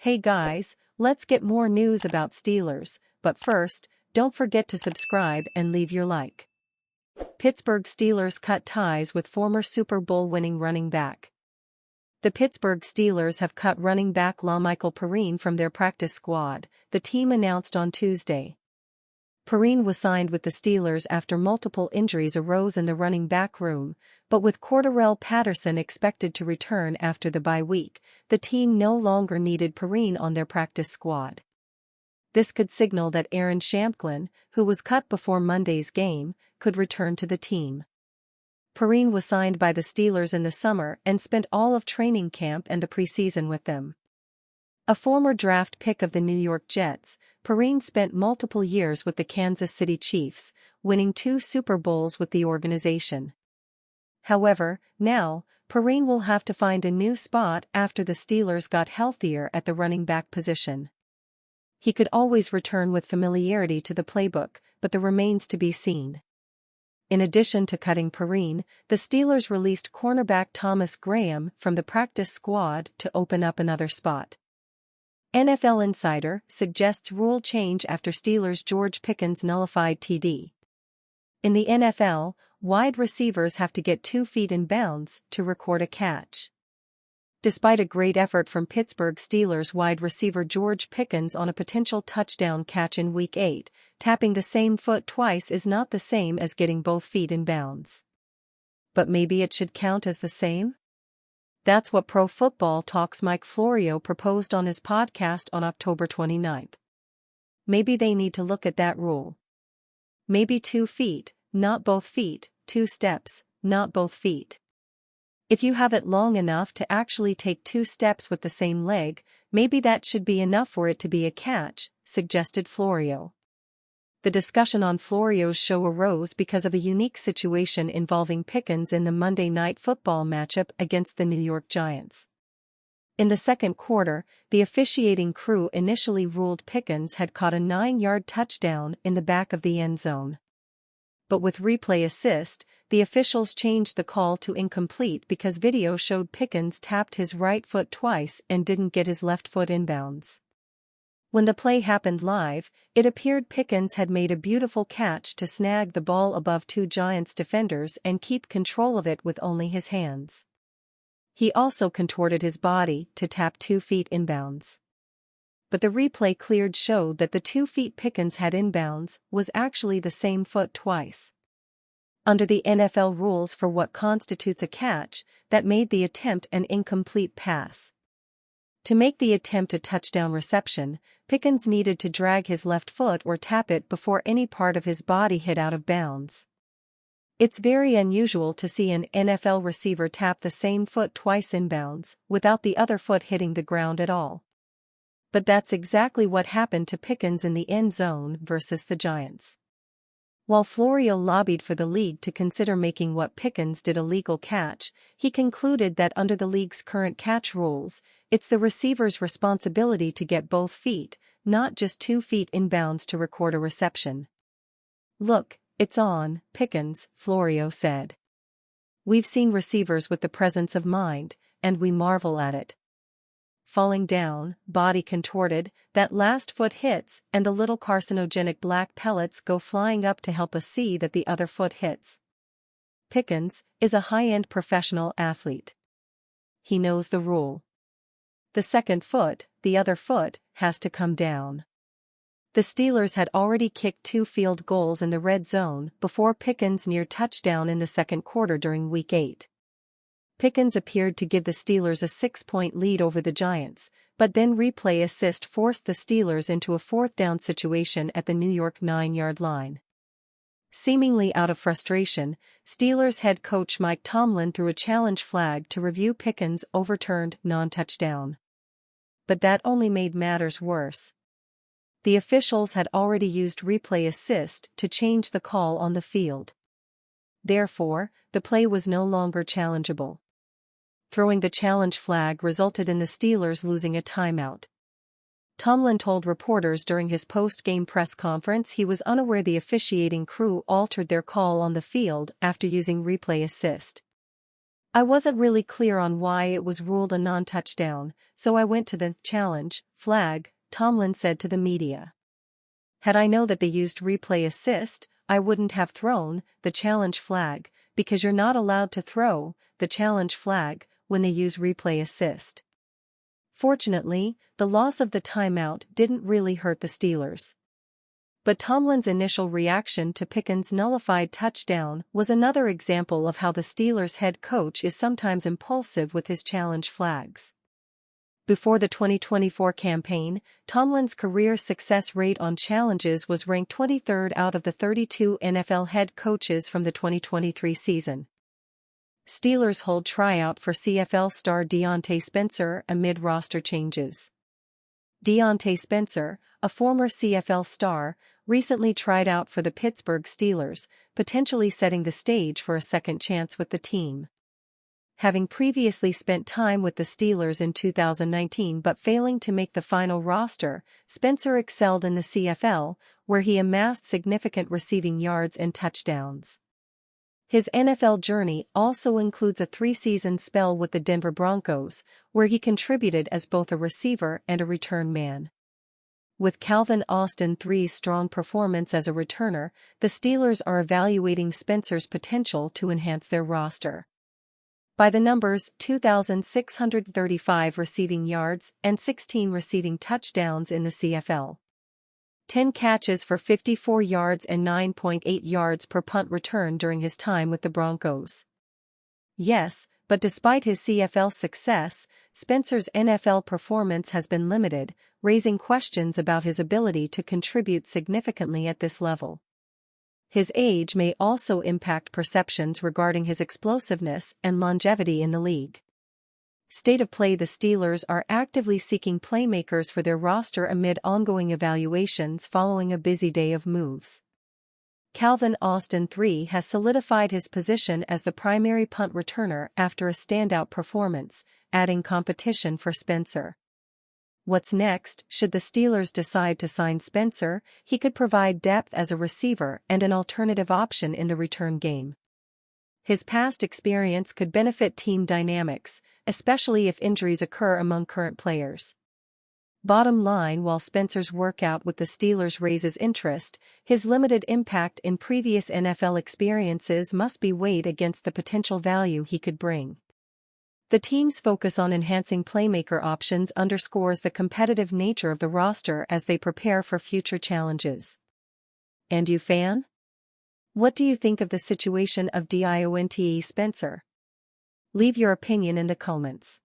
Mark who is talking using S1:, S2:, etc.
S1: Hey guys, let's get more news about Steelers, but first, don't forget to subscribe and leave your like. Pittsburgh Steelers cut ties with former Super Bowl winning running back. The Pittsburgh Steelers have cut running back La'Mical Perine from their practice squad, the team announced on Tuesday. Perine was signed with the Steelers after multiple injuries arose in the running back room, but with Cordarrelle Patterson expected to return after the bye week, the team no longer needed Perine on their practice squad. This could signal that Aaron Shamplin, who was cut before Monday's game, could return to the team. Perine was signed by the Steelers in the summer and spent all of training camp and the preseason with them. A former draft pick of the New York Jets, Perine spent multiple years with the Kansas City Chiefs, winning 2 Super Bowls with the organization. However, now, Perine will have to find a new spot after the Steelers got healthier at the running back position. He could always return with familiarity to the playbook, but that remains to be seen. In addition to cutting Perine, the Steelers released cornerback Thomas Graham from the practice squad to open up another spot. NFL Insider suggests rule change after Steelers' George Pickens nullified TD. In the NFL, wide receivers have to get 2 feet in bounds to record a catch. Despite a great effort from Pittsburgh Steelers wide receiver George Pickens on a potential touchdown catch in Week 8, tapping the same foot twice is not the same as getting both feet in bounds. But maybe it should count as the same? That's what Pro Football Talk's Mike Florio proposed on his podcast on October 29. Maybe they need to look at that rule. Maybe 2 feet, not both feet, 2 steps, not both feet. If you have it long enough to actually take 2 steps with the same leg, maybe that should be enough for it to be a catch, suggested Florio. The discussion on Florio's show arose because of a unique situation involving Pickens in the Monday Night Football matchup against the New York Giants. In the second quarter, the officiating crew initially ruled Pickens had caught a 9-yard touchdown in the back of the end zone. But with replay assist, the officials changed the call to incomplete because video showed Pickens tapped his right foot twice and didn't get his left foot inbounds. When the play happened live, it appeared Pickens had made a beautiful catch to snag the ball above 2 Giants defenders and keep control of it with only his hands. He also contorted his body to tap 2 feet inbounds. But the replay cleared showed that the 2 feet Pickens had inbounds was actually the same foot twice. Under the NFL rules for what constitutes a catch, that made the attempt an incomplete pass. To make the attempt a touchdown reception, Pickens needed to drag his left foot or tap it before any part of his body hit out of bounds. It's very unusual to see an NFL receiver tap the same foot twice inbounds, without the other foot hitting the ground at all. But that's exactly what happened to Pickens in the end zone versus the Giants. While Florio lobbied for the league to consider making what Pickens did a legal catch, he concluded that under the league's current catch rules, it's the receiver's responsibility to get both feet, not just 2 feet inbounds to record a reception. "Look, it's on, Pickens," Florio said. "We've seen receivers with the presence of mind, and we marvel at it. Falling down, body contorted, that last foot hits and the little carcinogenic black pellets go flying up to help us see that the other foot hits." Pickens is a high-end professional athlete. He knows the rule. The second foot, the other foot, has to come down. The Steelers had already kicked 2 field goals in the red zone before Pickens' near touchdown in the second quarter during Week 8. Pickens appeared to give the Steelers a 6-point lead over the Giants, but then replay assist forced the Steelers into a 4th down situation at the New York 9-yard line. Seemingly out of frustration, Steelers head coach Mike Tomlin threw a challenge flag to review Pickens' overturned non-touchdown. But that only made matters worse. The officials had already used replay assist to change the call on the field. Therefore, the play was no longer challengeable. Throwing the challenge flag resulted in the Steelers losing a timeout. Tomlin told reporters during his post-game press conference he was unaware the officiating crew altered their call on the field after using replay assist. I wasn't really clear on why it was ruled a non-touchdown, so I went to the challenge flag, Tomlin said to the media. Had I known that they used replay assist, I wouldn't have thrown the challenge flag, because you're not allowed to throw the challenge flag when they use replay assist. Fortunately, the loss of the timeout didn't really hurt the Steelers. But Tomlin's initial reaction to Pickett's nullified touchdown was another example of how the Steelers' head coach is sometimes impulsive with his challenge flags. Before the 2024 campaign, Tomlin's career success rate on challenges was ranked 23rd out of the 32 NFL head coaches from the 2023 season. Steelers hold tryout for CFL star Diontae Spencer amid roster changes. Diontae Spencer, a former CFL star, recently tried out for the Pittsburgh Steelers, potentially setting the stage for a second chance with the team. Having previously spent time with the Steelers in 2019 but failing to make the final roster, Spencer excelled in the CFL, where he amassed significant receiving yards and touchdowns. His NFL journey also includes a 3-season spell with the Denver Broncos, where he contributed as both a receiver and a return man. With Calvin Austin-III's strong performance as a returner, the Steelers are evaluating Spencer's potential to enhance their roster. By the numbers, 2,635 receiving yards and 16 receiving touchdowns in the CFL. 10 catches for 54 yards and 9.8 yards per punt return during his time with the Broncos. Yes, but despite his CFL success, Spencer's NFL performance has been limited, raising questions about his ability to contribute significantly at this level. His age may also impact perceptions regarding his explosiveness and longevity in the league. State of play: the Steelers are actively seeking playmakers for their roster amid ongoing evaluations following a busy day of moves. Calvin Austin III has solidified his position as the primary punt returner after a standout performance, adding competition for Spencer. What's next? Should the Steelers decide to sign Spencer, he could provide depth as a receiver and an alternative option in the return game. His past experience could benefit team dynamics, especially if injuries occur among current players. Bottom line: while Spencer's workout with the Steelers raises interest, his limited impact in previous NFL experiences must be weighed against the potential value he could bring. The team's focus on enhancing playmaker options underscores the competitive nature of the roster as they prepare for future challenges. And you, fan? What do you think of the situation of Diontae Spencer? Leave your opinion in the comments.